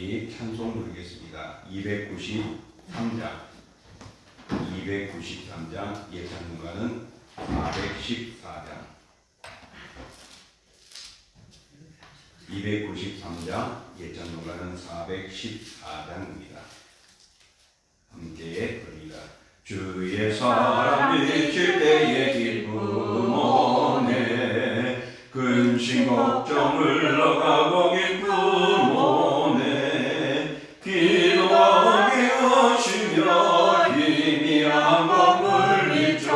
같이 찬송 부르겠습니다. 293장 예찬송가는 414장 293장 예찬송가는 414장입니다. 함께 부릅니다. 주의 사랑 비칠 때의 기쁨 오네 근심 걱정 흘러가고 기쁨 오네 기도하게 하시며 희미한 것을 물리쳐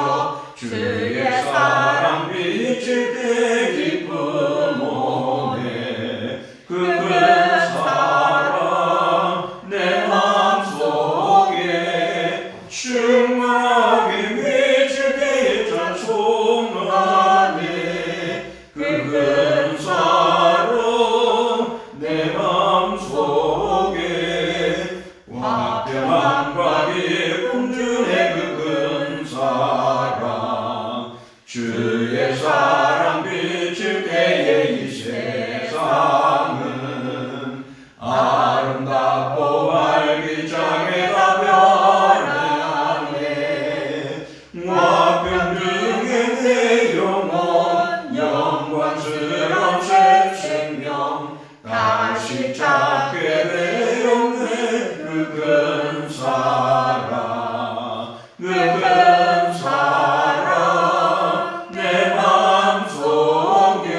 주의 사랑 비칠 때 기쁨 오네 그 사랑 내 맘속에 충만하게 비칠 때에 찬송하네 그 사랑 내 맘속에 화평함과 기쁨 주네 그 사랑 주의 사랑 비칠 때에 이 세상은 아름답고 활기차게 다 변하네 화평 중에 내 영혼 영광스러운 새 생명 다시 찾게 되었네 그 큰 사랑 그 큰 사랑 내 맘속에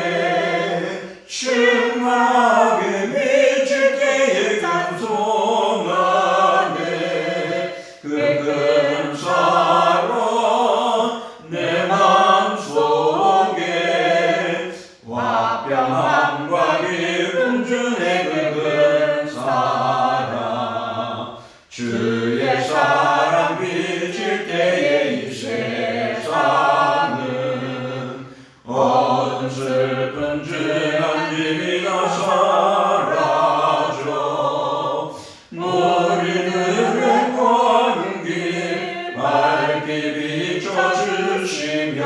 충만하게 비칠 때에 찬송하네 그 큰 사랑 내 맘속에 화평함과 기쁨 주네 그 큰 사랑 주의 사랑 비칠 때에 이 세상은 어둠 슬픈 죄난 짐이 다 사라져 우리들의 가는 길 밝게 비춰주시며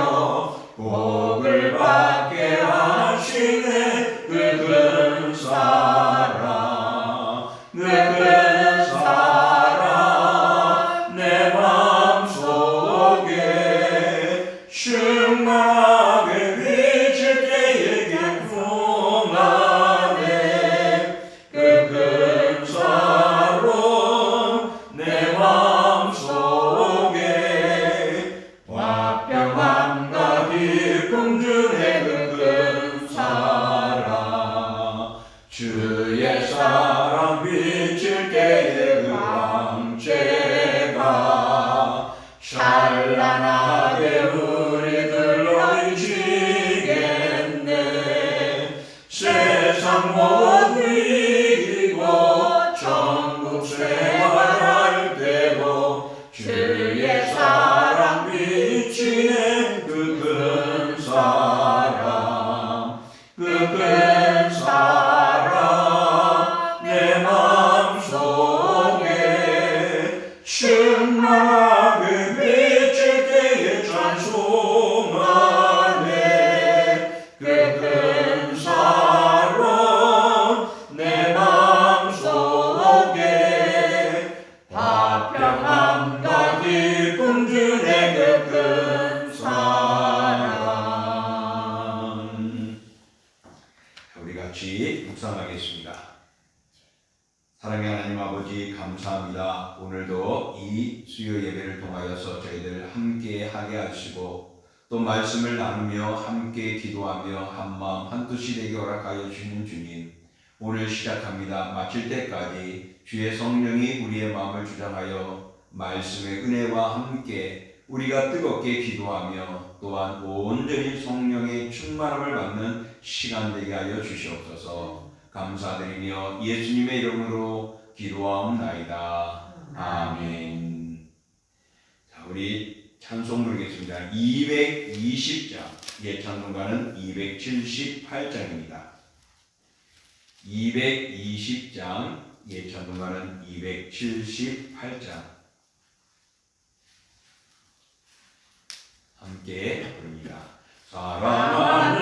복을 받게 하시네 그 큰 사랑 그 큰 사랑 내 맘속에 충만하게 비칠 때에 기쁨하네 그 큰 사랑 내 맘속에 화평함과 기쁨 주네 그 큰 사랑 주의 사랑 비칠 때에 그 광채가 찬란하게 우리들로 비치겠네 세상 모두 이기고 천국 생활할 때도 주의 사랑 비치네 그 큰 사랑 그 큰 사랑 내 맘속에 충만하게 비칠 때에 찬송하네 그 큰 사랑 내 맘속에 화평함과 기쁨 주네 그 큰 사랑. 우리 같이 묵상하겠습니다. 사랑의 하나님 아버지 감사합니다. 오늘도 이 수요 예배를 통하여서 저희들 함께 하게 하시고 또 말씀을 나누며 함께 기도하며 한마음 한뜻이 되게 허락하여 주시는 주님 오늘 시작합니다. 마칠 때까지 주의 성령이 우리의 마음을 주장하여 말씀의 은혜와 함께 우리가 뜨겁게 기도하며 또한 온전히 성령의 충만함을 받는 시간 되게 하여 주시옵소서. 감사드리며 예수님의 이름으로 기도하옵나이다. 아멘. 자, 우리 찬송 부르겠습니다. 220장 예찬송가는 278장입니다. 220장 예찬송가는 278장 함께 부릅니다. 사랑하는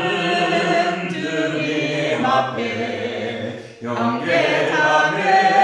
주님 앞에 영계자네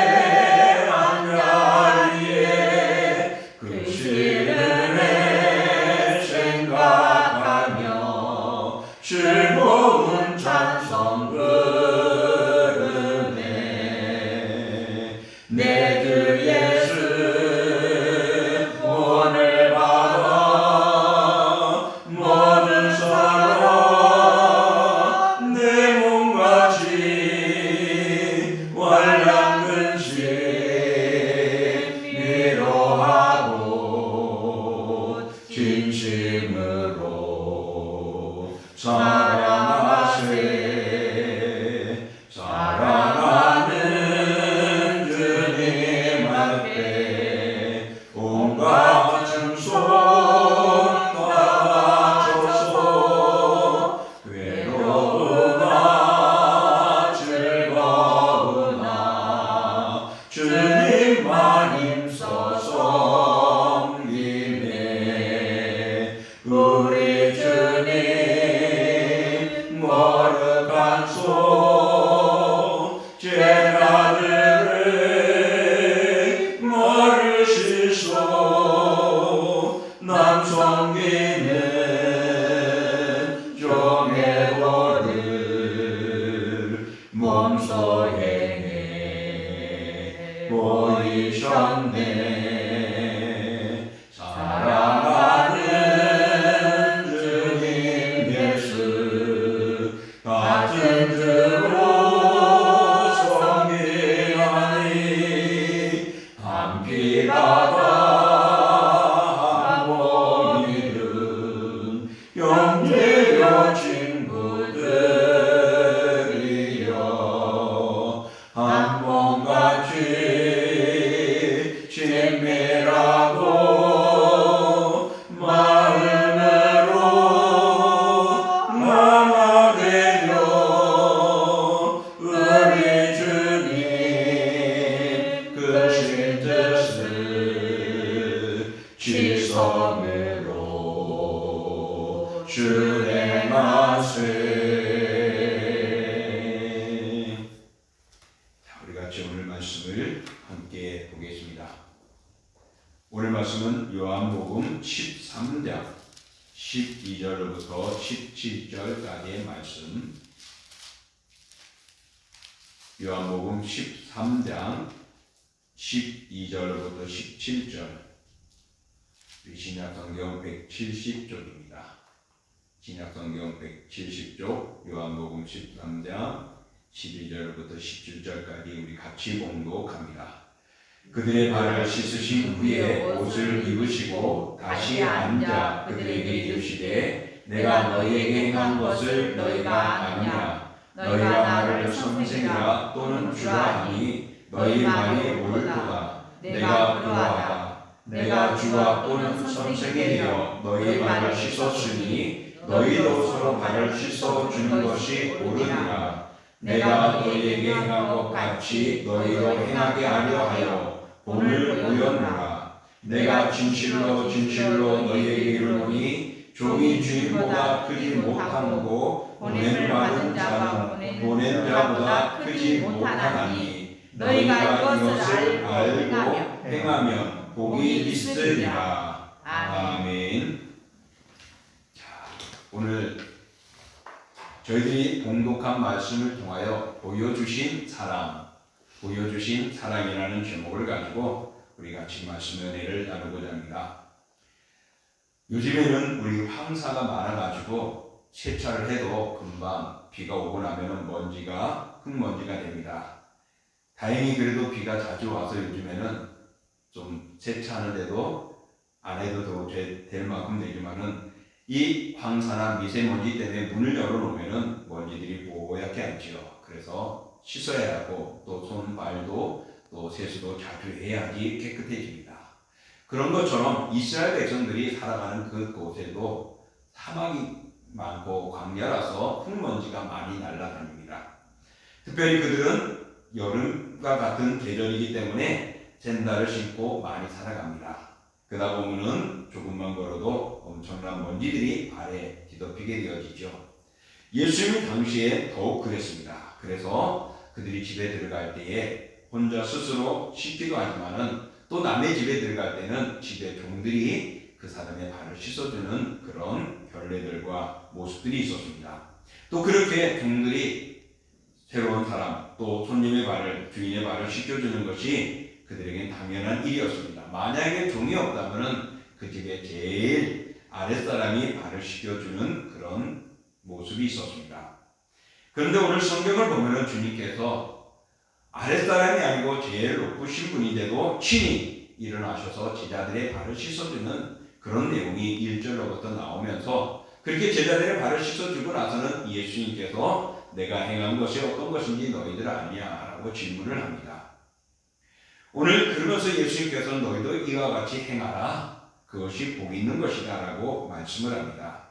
보이셨네. 사랑하는 주님 예수, 같은 주로 섬기하니 한 피바다 한 몸 이룬 형제여 친구들이여, 한 몸같이 친밀하고 마음으로 하나 되려 우리 주님 크신 뜻을 지성으로 준행하세. 우리 같이 오늘 말씀을 함께 보겠습니다. 오늘 말씀은 요한복음 13장 12절로부터 17절까지의 말씀. 요한복음 13장 12절로부터 17절. 신약성경 170쪽입니다. 신약성경 170쪽 요한복음 13장 12절부터 17절까지 우리 같이 봉독합니다. 그들의 발을 씻으신 후에 옷을 입으시고 다시 앉아 그들에게 이르시되, 내가 너희에게 행한 것을 너희가 아느냐? 너희가 나를 선생이라 또는 주라 하니 너희 말이 옳도다. 내가 그러하다. 내가 주와 또는 선생이여 너희 발을 씻었으니 너희도 서로 발을 씻어 주는 것이 옳으니라. 내가 너희에게 행한 것 같이 너희도 행하게 하려 하여 본을 보였노라. 내가 진실로 진실로 너희에게 이르노니 종이 주인보다 크지 못하고 보냄을 받은 자는 보낸 자보다 크지 못하나니, 너희가 이것을 알고 행하면 복이 있으리라. 아멘. 자, 오늘 저희들이 봉독한 말씀을 통하여 보여주신 사랑이라는 제목을 가지고 우리 같이 말씀 은혜를 나누고자 합니다. 요즘에는 우리 황사가 많아가지고 세차를 해도 금방 비가 오고 나면 흙먼지가 됩니다. 다행히 그래도 비가 자주 와서 요즘에는 좀 세차하는데도 안 해도 될 만큼 되지만은, 이 황사나 미세먼지 때문에 문을 열어놓으면은 먼지들이 뽀얗게 앉지요. 그래서 씻어야 하고 또 손발도 또 세수도 자주 해야지 깨끗해집니다. 그런 것처럼 이스라엘 백성들이 살아가는 그곳에도 사막이 많고 광야라서 흙먼지가 많이 날아다닙니다. 특별히 그들은 여름과 같은 계절이기 때문에 샌들을 신고 많이 살아갑니다. 그러다 보면은 조금만 걸어도 엄청난 먼지들이 발에 뒤덮이게 되어지죠. 예수님이 당시에 더욱 그랬습니다. 그래서 그들이 집에 들어갈 때에 혼자 스스로 씻기도 하지만은 또 남의 집에 들어갈 때는 집에 종들이 그 사람의 발을 씻어주는 그런 결례들과 모습들이 있었습니다. 또 그렇게 종들이 새로운 사람, 또 손님의 발을, 주인의 발을 씻겨주는 것이 그들에겐 당연한 일이었습니다. 만약에 종이 없다면 그 집에 제일 아랫사람이 발을 씻겨주는 그런 모습이 있었습니다. 그런데 오늘 성경을 보면 주님께서 아랫사람이 아니고 제일 높으신 분인데도 친히 일어나셔서 제자들의 발을 씻어주는 그런 내용이 1절로부터 나오면서, 그렇게 제자들의 발을 씻어주고 나서는 예수님께서 내가 행한 것이 어떤 것인지 너희들 아느냐? 라고 질문을 합니다. 오늘 그러면서 예수님께서는 너희도 이와 같이 행하라. 그것이 복 있는 것이다. 라고 말씀을 합니다.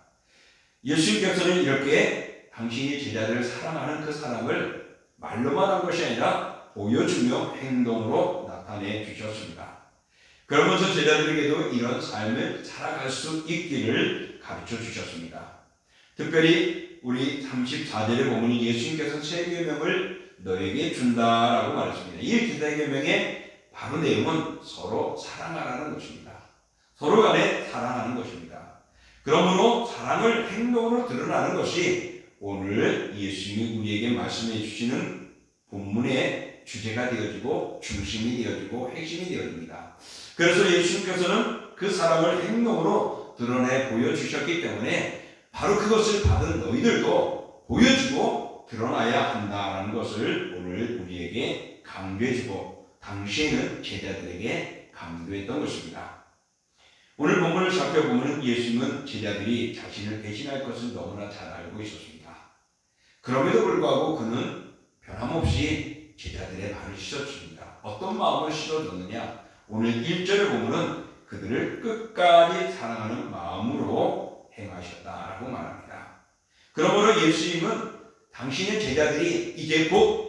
예수님께서는 이렇게 당신이 제자들을 사랑하는 그 사랑을 말로만 한 것이 아니라 보여주며 행동으로 나타내 주셨습니다. 그러면서 제자들에게도 이런 삶을 살아갈 수 있기를 가르쳐 주셨습니다. 특별히 우리 34절에 보면 예수님께서 새 계명을 너에게 준다라고 말했습니다. 이 새 계명의 바로 내용은 서로 사랑하라는 것입니다. 서로 간에 사랑하는 것입니다. 그러므로 사랑을 행동으로 드러나는 것이 오늘 예수님이 우리에게 말씀해 주시는 본문의 주제가 되어지고 중심이 되어지고 핵심이 되어집니다. 그래서 예수님께서는 그 사랑을 행동으로 드러내 보여주셨기 때문에 바로 그것을 받은 너희들도 보여주고 드러나야 한다는 것을 오늘 우리에게 강조해주고 당시에는 제자들에게 강조했던 것입니다. 오늘 본문을 살펴보면 예수님은 제자들이 자신을 배신할 것을 너무나 잘 알고 있었습니다. 그럼에도 불구하고 그는 변함없이 제자들의 발을 씻어줍니다. 어떤 마음을 씻어줬느냐? 오늘 1절에 보면 그들을 끝까지 사랑하는 마음으로 행하셨다라고 말합니다. 그러므로 예수님은 당신의 제자들이 이제 곧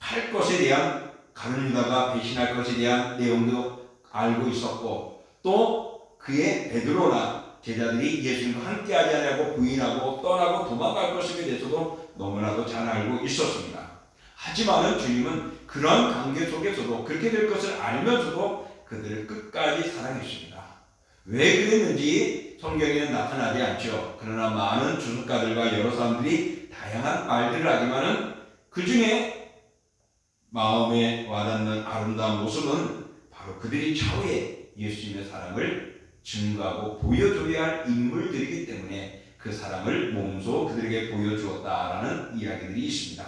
할 것에 대한 가룟 유다가 배신할 것에 대한 내용도 알고 있었고 또 그의 베드로나 제자들이 예수님과 함께하지 않냐고 부인하고 떠나고 도망갈 것에 대해서도 너무나도 잘 알고 있었습니다. 하지만은 주님은 그러한 관계 속에서도 그렇게 될 것을 알면서도 그들을 끝까지 사랑했습니다. 왜 그랬는지 성경에는 나타나지 않죠. 그러나 많은 주석가들과 여러 사람들이 다양한 말들을 하지만은 그 중에 마음에 와닿는 아름다운 모습은 바로 그들이 차후에 예수님의 사랑을 증거하고 보여줘야 할 인물들이기 때문에 그 사랑을 몸소 그들에게 보여주었다라는 이야기들이 있습니다.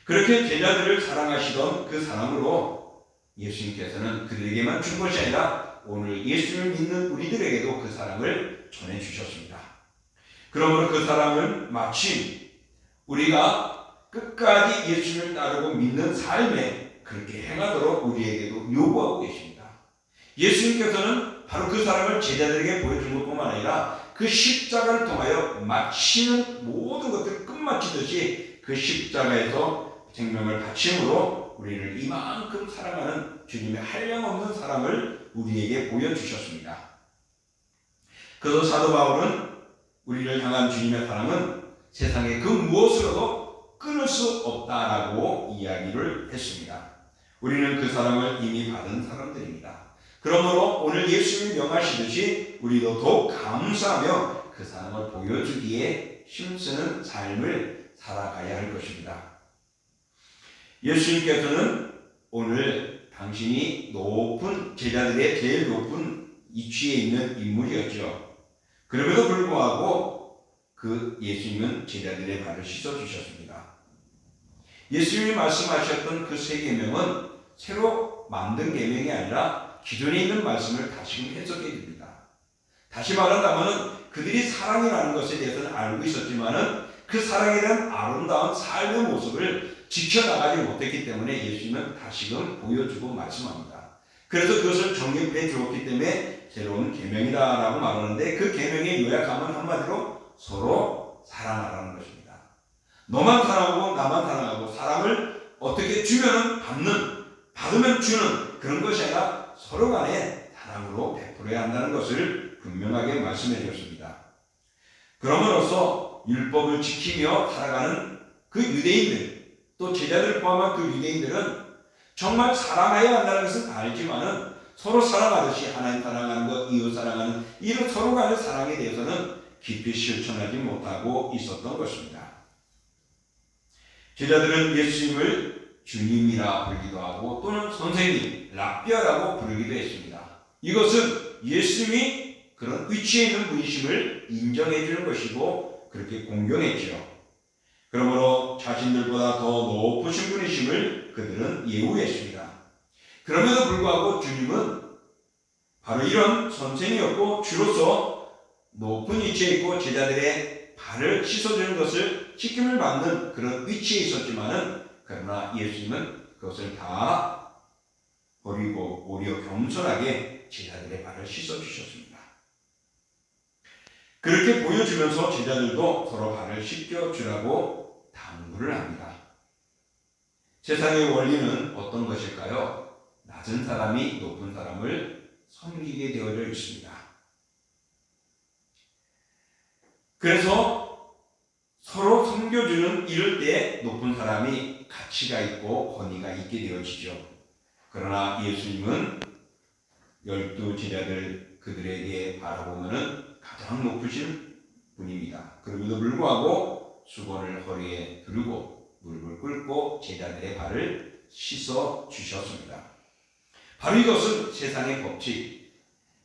그렇게 제자들을 사랑하시던 그 사랑으로 예수님께서는 그들에게만 준 것이 아니라 오늘 예수님을 믿는 우리들에게도 그 사랑을 전해주셨습니다. 그러므로 그 사랑은 마침 우리가 끝까지 예수님을 따르고 믿는 삶에 그렇게 행하도록 우리에게도 요구하고 계십니다. 예수님께서는 바로 그 사랑을 제자들에게 보여준 것뿐만 아니라 그 십자가를 통하여 마치는 모든 것들을 끝마치듯이 그 십자가에서 생명을 바침으로 우리를 이만큼 사랑하는 주님의 한량없는 사랑을 우리에게 보여주셨습니다. 그래서 사도 바울은 우리를 향한 주님의 사랑은 세상의 그 무엇으로도 끊을 수 없다라고 이야기를 했습니다. 우리는 그 사랑을 이미 받은 사람들입니다. 그러므로 오늘 예수님이 명하시듯이 우리도 더욱 감사하며 그 사랑을 보여주기에 힘쓰는 삶을 살아가야 할 것입니다. 예수님께서는 오늘 당신이 높은 제자들의 제일 높은 위치에 있는 인물이었죠. 그럼에도 불구하고 그 예수님은 제자들의 발을 씻어주셨습니다. 예수님이 말씀하셨던 그 세 계명은 새로 만든 계명이 아니라 기존에 있는 말씀을 다시금 해석해 줍니다. 다시 말한다면 그들이 사랑이라는 것에 대해서는 알고 있었지만은 그 사랑에 대한 아름다운 삶의 모습을 지켜나가지 못했기 때문에 예수님은 다시금 보여주고 말씀합니다. 그래서 그것을 정립해 주었기 때문에 새로운 계명이다라고 말하는데 그 계명의 요약하면 한마디로 서로 사랑하라는 것입니다. 너만 사랑하고 나만 사랑하고 사랑을 어떻게 주면은 받으면 주는 그런 것이 아니라 서로 간에 사랑으로 베풀어야 한다는 것을 분명하게 말씀해 주셨습니다. 그럼으로써 율법을 지키며 살아가는 그 유대인들 또 제자들을 포함한 그 유대인들은 정말 사랑해야 한다는 것은 알지만은 서로 사랑하듯이 하나님 사랑하는 것, 이웃 사랑하는 이런 서로 간의 사랑에 대해서는 깊이 실천하지 못하고 있었던 것입니다. 제자들은 예수님을 주님이라 부르기도 하고 또는 선생님, 랍비아라고 부르기도 했습니다. 이것은 예수님이 그런 위치에 있는 분이심을 인정해 주는 것이고 그렇게 공경했죠. 그러므로 자신들보다 더 높으신 분이심을 그들은 예우했습니다. 그럼에도 불구하고 주님은 바로 이런 선생이었고 주로서 높은 위치에 있고 제자들의 발을 씻어주는 것을 시킴을 받는 그런 위치에 있었지만은 그러나 예수님은 그것을 다 버리고 오히려 겸손하게 제자들의 발을 씻어주셨습니다. 그렇게 보여주면서 제자들도 서로 발을 씻겨주라고 당부를 합니다. 세상의 원리는 어떤 것일까요? 낮은 사람이 높은 사람을 섬기게 되어져 있습니다. 그래서 서로 섬겨주는 이럴 때 높은 사람이 가치가 있고 권위가 있게 되어지죠. 그러나 예수님은 12 제자들 그들에게 바라보면 가장 높으신 분입니다. 그럼에도 불구하고 수건을 허리에 두르고 무릎을 꿇고 제자들의 발을 씻어 주셨습니다. 바로 이것은 세상의 법칙,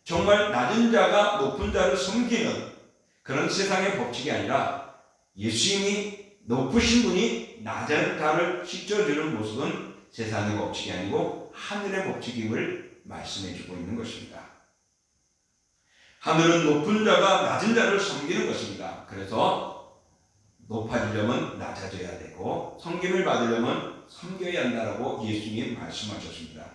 정말 낮은 자가 높은 자를 섬기는 그런 세상의 법칙이 아니라 예수님이 높으신 분이 낮은 자를 씻어주는 모습은 세상의 법칙이 아니고 하늘의 법칙임을 말씀해주고 있는 것입니다. 하늘은 높은 자가 낮은 자를 섬기는 것입니다. 그래서 높아지려면 낮아져야 되고 섬김을 받으려면 섬겨야 한다라고 예수님이 말씀하셨습니다.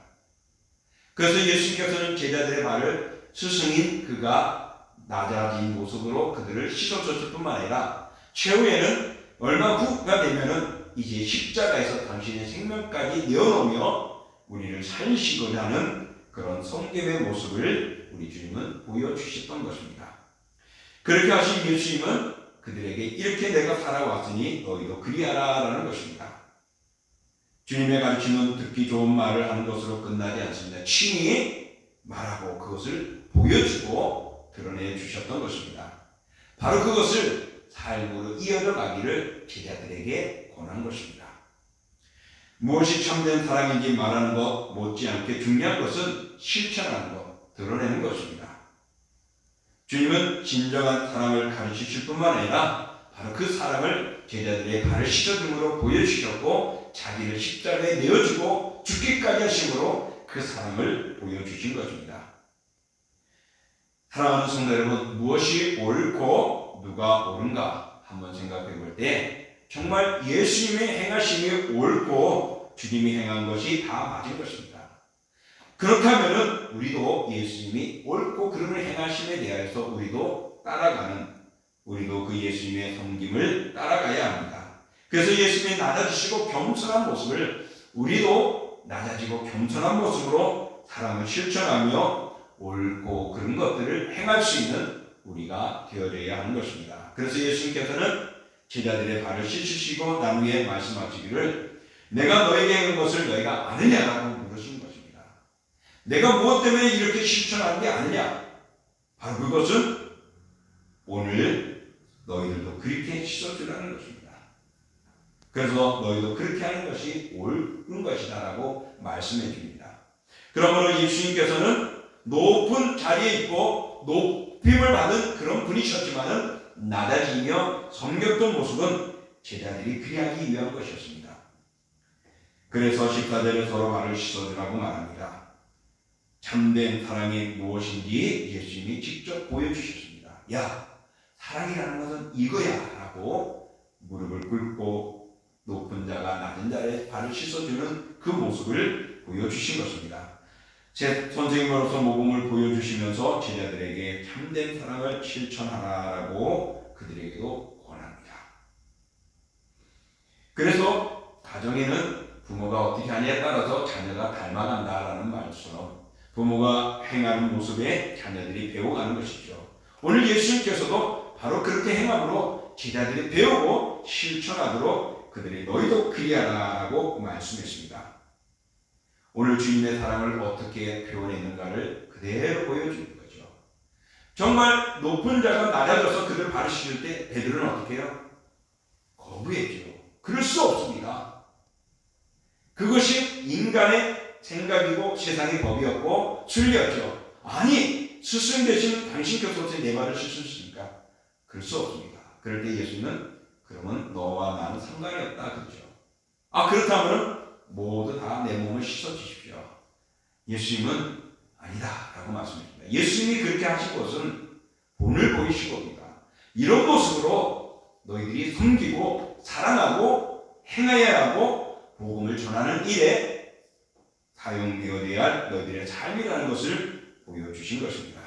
그래서 예수님께서는 제자들의 발을 스승인 그가 낮아진 모습으로 그들을 씻어줬을 뿐만 아니라 최후에는 얼마 후가 되면은 이제 십자가에서 당신의 생명까지 내어놓으며 우리를 살리시고자 하는 그런 섬김의 모습을 우리 주님은 보여주셨던 것입니다. 그렇게 하신 예수님은 그들에게 이렇게 내가 살아왔으니 너희도 그리하라 라는 것입니다. 주님의 가르침은 듣기 좋은 말을 하는 것으로 끝나지 않습니다. 친히 말하고 그것을 보여주고 드러내 주셨던 것입니다. 바로 그것을 삶으로 이어져 가기를 제자들에게 권한 것입니다. 무엇이 참된 사랑인지 말하는 것 못지않게 중요한 것은 실천하는 것, 드러내는 것입니다. 주님은 진정한 사랑을 가르치실 뿐만 아니라 바로 그 사랑을 제자들의 발을 씻어줌으로 보여주셨고 자기를 십자가에 내어주고 죽기까지 하심으로 그 사랑을 보여주신 것입니다. 사랑하는 성도 여러분, 무엇이 옳고 누가 옳은가 한번 생각해 볼 때 정말 예수님의 행하심이 옳고 주님이 행한 것이 다 맞은 것입니다. 그렇다면 우리도 예수님이 옳고 그름을 행하심에 대하여서 우리도 따라가는, 우리도 그 예수님의 섬김을 따라가야 합니다. 그래서 예수님이 낮아지시고 겸손한 모습을 우리도 낮아지고 겸손한 모습으로 사랑을 실천하며 옳고 그런 것들을 행할 수 있는 우리가 되어져야 하는 것입니다. 그래서 예수님께서는 제자들의 발을 씻으시고 나무에 말씀하시기를 내가 너에게 한 것을 너희가 아느냐라고 물으신 것입니다. 내가 무엇 때문에 이렇게 실천하는 게 아느냐? 바로 그것은 오늘 너희들도 그렇게 씻어주라는 것입니다. 그래서 너희도 그렇게 하는 것이 옳은 것이다라고 말씀해 줍니다. 그러므로 예수님께서는 높은 자리에 있고 높임을 받은 그런 분이셨지만은 낮아지며 섬겼던 모습은 제자들이 그리하기 위한 것이었습니다. 그래서 식사대를 서로 발을 씻어주라고 말합니다. 참된 사랑이 무엇인지 예수님이 직접 보여주셨습니다. 야, 사랑이라는 것은 이거야 라고 무릎을 꿇고 높은 자가 낮은 자의 발을 씻어주는 그 모습을 보여주신 것입니다. 제 선생님으로서 모범을 보여주시면서 제자들에게 참된 사랑을 실천하라고 그들에게도 권합니다. 그래서 가정에는 부모가 어떻게 하냐에 따라서 자녀가 닮아간다라는 말처럼 부모가 행하는 모습에 자녀들이 배워가는 것이죠. 오늘 예수님께서도 바로 그렇게 행함으로 제자들이 배우고 실천하도록 그들이 너희도 그리하라고 말씀했습니다. 오늘 주님의 사랑을 어떻게 표현했는가를 그대로 보여주는 거죠. 정말 높은 자가 낮아져서 그들 발을 씻을 때 베드로는 어떻게 해요? 거부했죠. 그럴 수 없습니다. 그것이 인간의 생각이고 세상의 법이었고 순리였죠. 아니, 스승 대신 당신께서 내 발을 씻을 수 있습니까? 그럴 수 없습니다. 그럴 때 예수님은 그러면 너와 나는 상관이 없다 그러죠. 그렇다면 모두 다 내 몸을 씻어주십시오. 예수님은 아니다 라고 말씀하십니다. 예수님이 그렇게 하신 것은 본을 보이신 겁니다. 이런 모습으로 너희들이 섬기고 사랑하고 행해야 하고 복음을 전하는 일에 사용되어야 할 너희들의 삶이라는 것을 보여주신 것입니다.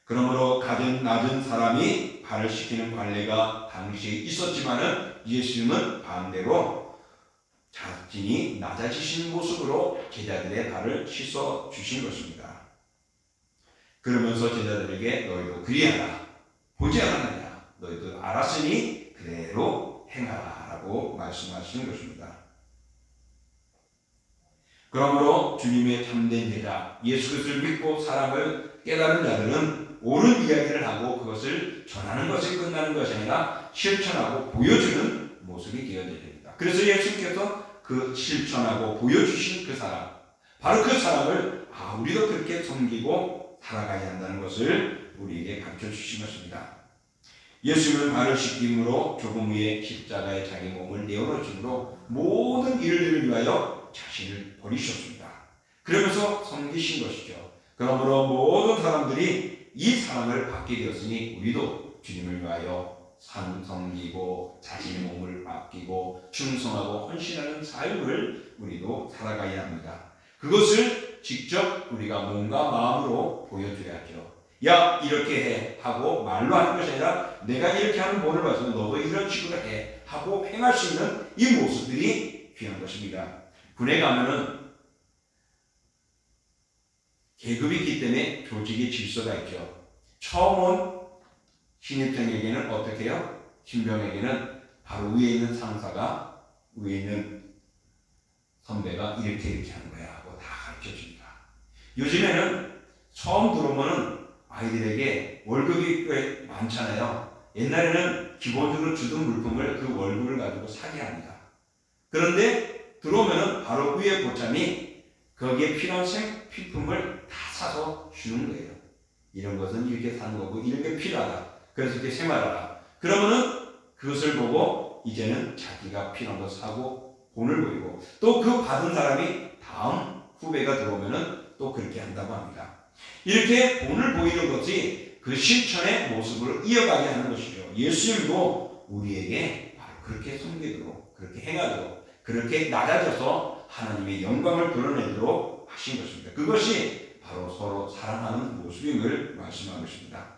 그러므로 가진 낮은 사람이 발을 씻기는 관례가 당시에 있었지만은 예수님은 반대로 자신이 낮아지신 모습으로 제자들의 발을 씻어 주신 것입니다. 그러면서 제자들에게 너희도 그리하라. 보지 않았느냐? 너희도 알았으니 그대로 행하라 라고 말씀하시는 것입니다. 그러므로 주님의 참된 제자, 예수 그리스도를 믿고 사랑을 깨달은 자들은 옳은 이야기를 하고 그것을 전하는 것이 끝나는 것이 아니라 실천하고 보여주는 모습이 되어야 됩니다. 그래서 예수님께서 그 실천하고 보여주신 그 사랑, 바로 그 사랑을 우리도 그렇게 섬기고 살아가야 한다는 것을 우리에게 가르쳐 주신 것입니다. 예수님은 발을 씻김으로 조금 후에 십자가에 자기 몸을 내어놓으심으로 모든 일들을 위하여 자신을 버리셨습니다. 그러면서 섬기신 것이죠. 그러므로 모든 사람들이 이 사랑을 받게 되었으니 우리도 주님을 위하여 섬기고 자신의 몸을 맡기고 충성하고 헌신하는 삶을 우리도 살아가야 합니다. 그것을 직접 우리가 몸과 마음으로 보여줘야죠. 야, 이렇게 해 하고 말로 하는 것이 아니라 내가 이렇게 하는 본을 봐서 너도 이런 식으로 해 하고 행할 수 있는 이 모습들이 귀한 것입니다. 군에 가면은 계급이 있기 때문에 조직의 질서가 있죠. 처음 온 신입생에게는 어떻게 해요? 신병에게는 바로 위에 있는 상사가 위에 있는 선배가 이렇게 하는 거야 하고 다 가르쳐 줍니다. 요즘에는 처음 들어오면은 아이들에게 월급이 꽤 많잖아요. 옛날에는 기본적으로 주던 물품을 그 월급을 가지고 사게 합니다. 그런데 들어오면은 바로 위에 보참이 거기에 필요한 생필품을 다 사서 주는 거예요. 이런 것은 이렇게 사는 거고 이런 게 필요하다. 그래서 이렇게 생활하라. 그러면은 그것을 보고 이제는 자기가 필요한 거 사고 본을 보이고 또 그 받은 사람이 다음 후배가 들어오면은 또 그렇게 한다고 합니다. 이렇게 본을 보이는 것이 그 실천의 모습을 이어가게 하는 것이죠. 예수님도 우리에게 바로 그렇게 섬기도록 그렇게 행하도록 그렇게 낮아져서 하나님의 영광을 드러내도록 하신 것입니다. 그것이 바로 서로 사랑하는 모습임을 말씀하는 것입니다.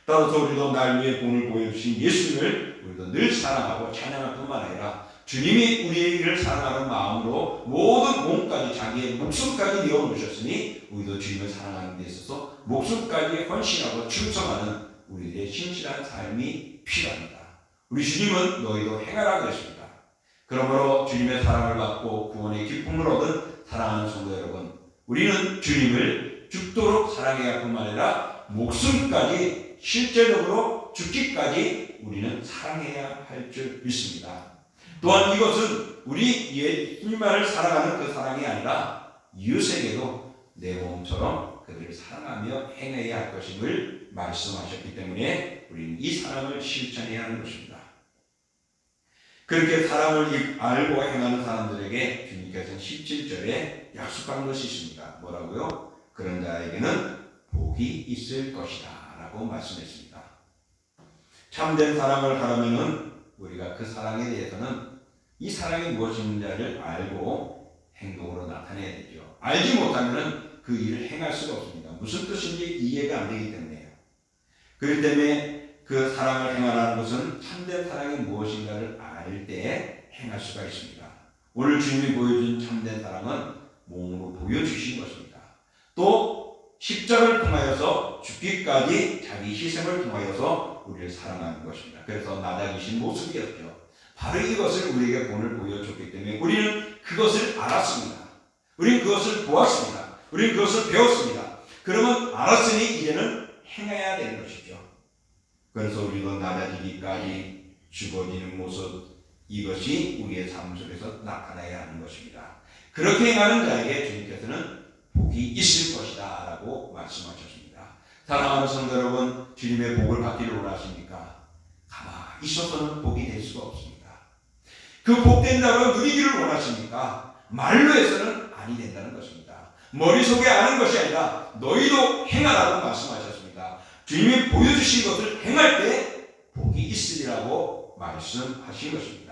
따라서 우리도 날 위해 본을 보여주신 예수님을 우리도 늘 사랑하고 찬양할 뿐만 아니라 주님이 우리를 사랑하는 마음으로 모든 몸까지 자기의 목숨까지 내어놓으셨으니 우리도 주님을 사랑하는 데 있어서 목숨까지 헌신하고 충성하는 우리들의 신실한 삶이 필요합니다. 우리 주님은 너희도 행하라 그랬습니다. 그러므로 주님의 사랑을 받고 구원의 기쁨을 얻은 사랑하는 성도 여러분, 우리는 주님을 죽도록 사랑해야 할 뿐만 아니라 목숨까지 실제적으로 죽기까지 우리는 사랑해야 할 줄 믿습니다. 또한 이것은 우리 예수님만을 사랑하는 그 사랑이 아니라 이웃에게도 내 몸처럼 그들을 사랑하며 행해야 할 것임을 말씀하셨기 때문에 우리는 이 사랑을 실천해야 하는 것입니다. 그렇게 사랑을 알고 행하는 사람들에게 주님께서는 17절에 약속한 것이 있습니다. 뭐라고요? 그런 자에게는 복이 있을 것이다 라고 말씀했습니다. 참된 사랑을 하려면 우리가 그 사랑에 대해서는 이 사랑이 무엇인지를 알고 행동으로 나타내야 되죠. 알지 못하면 그 일을 행할 수가 없습니다. 무슨 뜻인지 이해가 안 되기 때문에요. 그렇기 때문에 그 사랑을 행하라는 것은 참된 사랑이 무엇인가를 알 때 행할 수가 있습니다. 오늘 주님이 보여준 참된 사랑은 몸으로 보여주신 것입니다. 또 십자가를 통하여서 죽기까지 자기 희생을 통하여서 우리를 사랑하는 것입니다. 그래서 낮아지신 모습이었죠. 바로 이것을 우리에게 본을 보여줬기 때문에 우리는 그것을 알았습니다. 우리는 그것을 보았습니다. 우리는 그것을 배웠습니다. 그러면 알았으니 이제는 행해야 되는 것이죠. 그래서 우리도 낮아지기까지 죽어지는 모습, 이것이 우리의 삶 속에서 나타나야 하는 것입니다. 그렇게 행하는 자에게 주님께서는 복이 있을 것이다 라고 말씀하셨습니다. 사랑하는 성도 여러분, 주님의 복을 받기를 원하십니까? 가만히 있어서는 복이 될 수가 없습니다. 그 복된 자로 누리기를 원하십니까? 말로 해서는 아니 된다는 것입니다. 머릿속에 아는 것이 아니라 너희도 행하라고 말씀하셨습니다. 주님이 보여주신 것을 행할 때 복이 있으리라고 말씀하신 것입니다.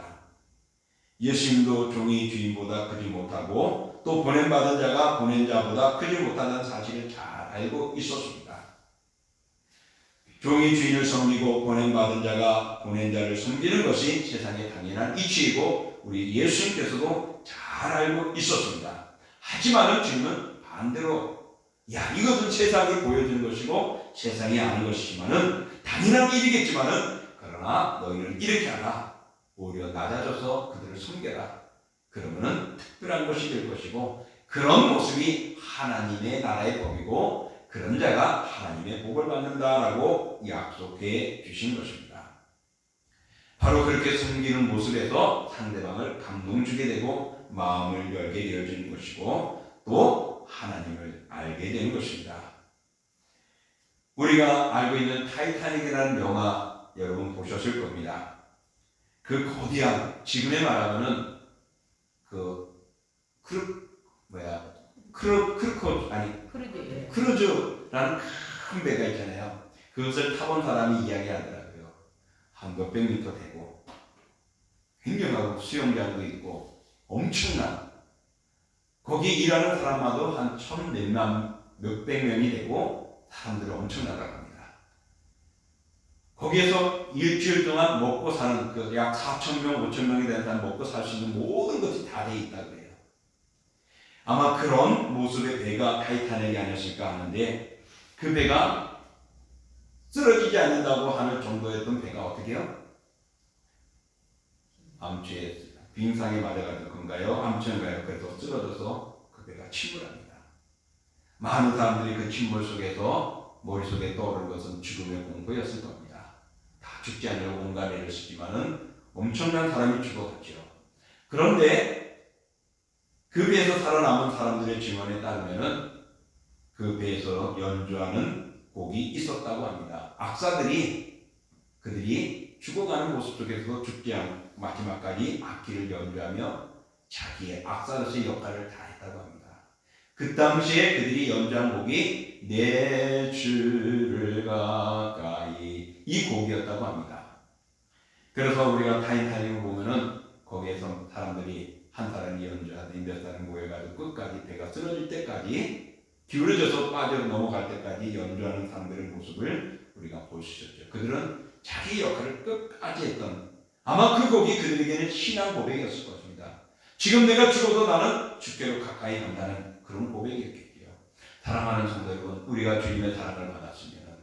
예수님도 종이 주인보다 크지 못하고 또 보냄받은 자가 보낸 자보다 크지 못하는 사실을 잘 알고 있었습니다. 종이 주인을 섬기고 보냄받은 자가 보낸 자를 섬기는 것이 세상의 당연한 이치이고 우리 예수님께서도 잘 알고 있었습니다. 하지만 주님은 반대로 이것은 세상이 보여주는 것이고 세상이 아는 것이지만은 당연한 일이겠지만은 그러나 너희는 이렇게 하라. 오히려 낮아져서 그들을 섬겨라. 그러면은 특별한 것이 될 것이고 그런 모습이 하나님의 나라의 법이고 그런 자가 하나님의 복을 받는다라고 약속해 주신 것입니다. 바로 그렇게 섬기는 모습에서 상대방을 감동 주게 되고 마음을 열게 되어지는 것이고 또 하나님을 알게 되는 것입니다. 우리가 알고 있는 타이타닉이라는 영화 여러분 보셨을 겁니다. 그 거대한 지금의 말하면은 크루즈라는 큰 배가 있잖아요. 그것을 타본 사람이 이야기하더라고요. 한 몇백 미터 되고 굉장하고 수영장도 있고 엄청난 거기 일하는 사람마도 한 몇백 명이 되고 사람들이 엄청나다고 합니다. 거기에서 일주일 동안 먹고 사는 약 4,000명, 5,000명이 되는 사람 먹고 살 수 있는 모든 것이 다 돼 있다고 해요. 아마 그런 모습의 배가 타이타닉이 아니었을까 하는데 그 배가 쓰러지지 않는다고 하는 정도였던 배가 어떻게 해요? 암초에 빙상에 맞아가지고 건가요? 암초인가요? 그래서 쓰러져서 그 배가 침몰합니다. 많은 사람들이 그 침몰 속에서 머릿속에 떠오른 것은 죽음의 공포였을 겁니다. 다 죽지 않으려고 온갖 애를 쓰지만은 엄청난 사람이 죽어갔죠. 그런데 그 배에서 살아남은 사람들의 증언에 따르면은 그 배에서 연주하는 곡이 있었다고 합니다. 악사들이 그들이 죽어가는 모습 속에서 죽지 않고 마지막까지 악기를 연주하며 자기의 악사로서의 역할을 다했다고 합니다. 그 당시에 그들이 연주한 곡이 내 주를 가까이 이 곡이었다고 합니다. 그래서 우리가 타이타닉을 보면은 거기에서 사람들이 한 사람이 연주하더니 몇 사람이 모여가지고 끝까지 배가 쓰러질 때까지 기울어져서 빠져 넘어갈 때까지 연주하는 사람들의 모습을 우리가 볼 수 있었죠. 그들은 자기 역할을 끝까지 했던 아마 그 곡이 그들에게는 신앙 고백이었을 것입니다. 지금 내가 죽어도 나는 주께로 가까이 간다는 그런 고백이었겠죠. 사랑하는 성도 여러분, 우리가 주님의 사랑을 받았으면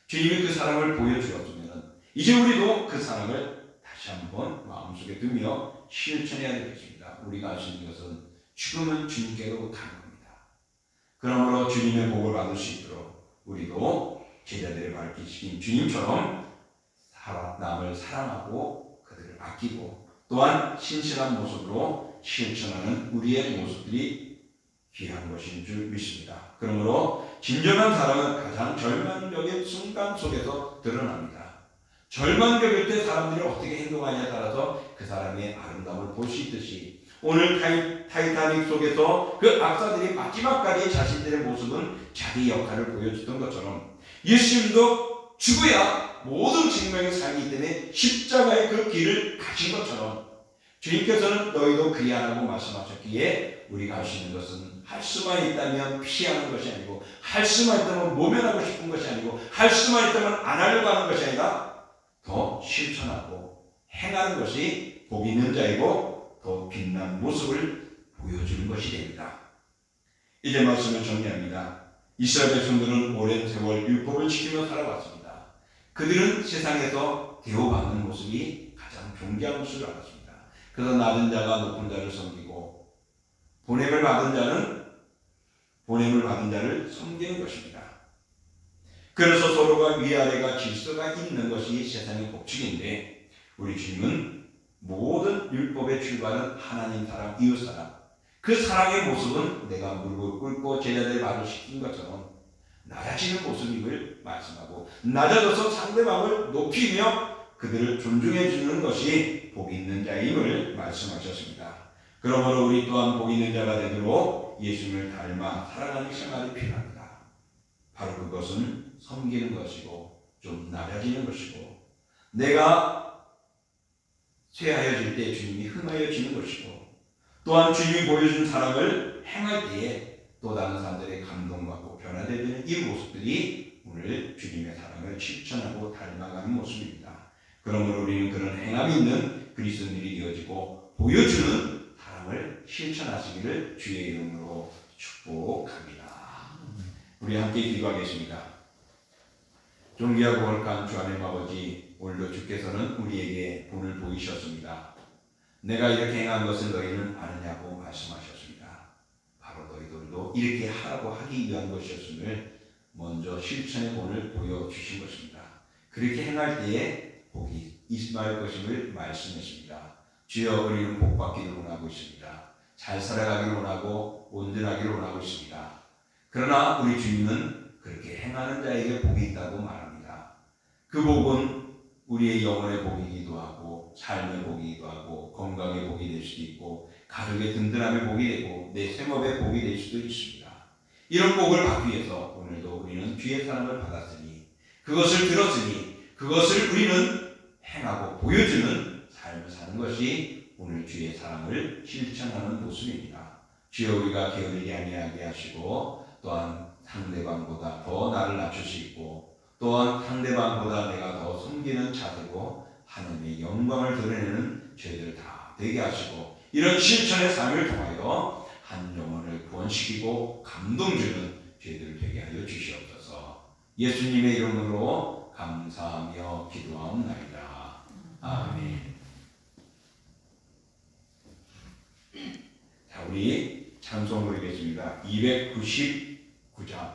주님이 그 사랑을 보여주었으면 이제 우리도 그 사랑을 다시 한번 마음속에 두며 실천해야 되겠습니다. 우리가 할 수 있는 것은 죽음은 주님께로 가는 겁니다. 그러므로 주님의 복을 받을 수 있도록 우리도 제자들의 밝히신 주님처럼 남을 사랑하고 그들을 아끼고 또한 신실한 모습으로 실천하는 우리의 모습들이 귀한 것인 줄 믿습니다. 그러므로 진정한 사랑은 가장 절망적인 순간 속에서 드러납니다. 절망적일 때 사람들이 어떻게 행동하냐에 따라서 그 사람의 아름다움을 볼 수 있듯이 오늘 타이타닉 속에서 그 악사들이 마지막까지 자신들의 모습은 자기 역할을 보여주던 것처럼 예수님도 죽어야 모든 생명이 살기 때문에 십자가의 그 길을 가신 것처럼 주님께서는 너희도 그리하라고 말씀하셨기에 우리가 할 수 있는 것은 할 수만 있다면 피하는 것이 아니고 할 수만 있다면 모면하고 싶은 것이 아니고 할 수만 있다면 안 하려고 하는 것이 아니라 더 실천하고 행하는 것이 복 있는 자이고 더 빛난 모습을 보여주는 것이 됩니다. 이제 말씀을 정리합니다. 이스라엘 백성들은 오랜 세월 율법을 지키며 살아왔습니다. 그들은 세상에서 대우받는 모습이 가장 존귀한 모습을 알았습니다. 그래서 낮은 자가 높은 자를 섬기고 보냄을 받은 자를 섬기는 것입니다. 그래서 서로가 위아래가 질서가 있는 것이 세상의 법칙인데 우리 주님은 모든 율법의 출발은 하나님 사랑, 이웃 사랑 그 사랑의 모습은 내가 무릎을 꿇고 제자들의 말을 시킨 것처럼 낮아지는 모습임을 말씀하고 낮아져서 상대방을 높이며 그들을 존중해 주는 것이 복 있는 자임을 말씀하셨습니다. 그러므로 우리 또한 복 있는 자가 되도록 예수님을 닮아 살아가는 생활이 필요합니다. 바로 그것은 섬기는 것이고 좀 낮아지는 것이고 내가 쇠하여질 때 주님이 흥하여지는 것이고 또한 주님이 보여준 사랑을 행할 때에 또 다른 사람들의 감동받고 변화되는 이 모습들이 오늘 주님의 사랑을 실천하고 닮아가는 모습입니다. 그러므로 우리는 그런 행함이 있는 그리스도인들이 되어지고 보여주는 사랑을 실천하시기를 주의 이름으로 축복합니다. 우리 함께 기도하겠습니다. 존귀하고 거룩한 주 하나님 아버지, 오늘도 주께서는 우리에게 본을 보이셨습니다. 내가 이렇게 행한 것을 너희는 아느냐고 말씀하셨습니다. 바로 너희들도 이렇게 하라고 하기 위한 것이었음을 먼저 실천의 본을 보여주신 것입니다. 그렇게 행할 때에 복이 임할 것임을 말씀했습니다. 주여 우리는 복받기를 원하고 있습니다. 잘 살아가기를 원하고 온전하기를 원하고 있습니다. 그러나 우리 주님은 그렇게 행하는 자에게 복이 있다고 말합니다. 그 복은 우리의 영혼의 복이기도 하고 삶의 복이기도 하고 건강의 복이 될 수도 있고 가족의 든든함의 복이 되고 내 생업의 복이 될 수도 있습니다. 이런 복을 받기 위해서 오늘도 우리는 주의 사랑을 받았으니 그것을 들었으니 그것을 우리는 행하고 보여주는 삶을 사는 것이 오늘 주의 사랑을 실천하는 모습입니다. 주여 우리가 게으르지 아니하게 하시고 또한 상대방보다 더 나를 낮출 수 있고 또한 상대방보다 내가 더 섬기는 자세고 하나님의 영광을 드러내는 저희들 다 되게 하시고 이런 실천의 삶을 통하여 한 영혼을 구원시키고 감동 주는 저희들 되게 하여 주시옵소서. 예수님의 이름으로 감사하며 기도하옵나이다. 아멘. 자, 우리 찬송 부르겠습니다. 299장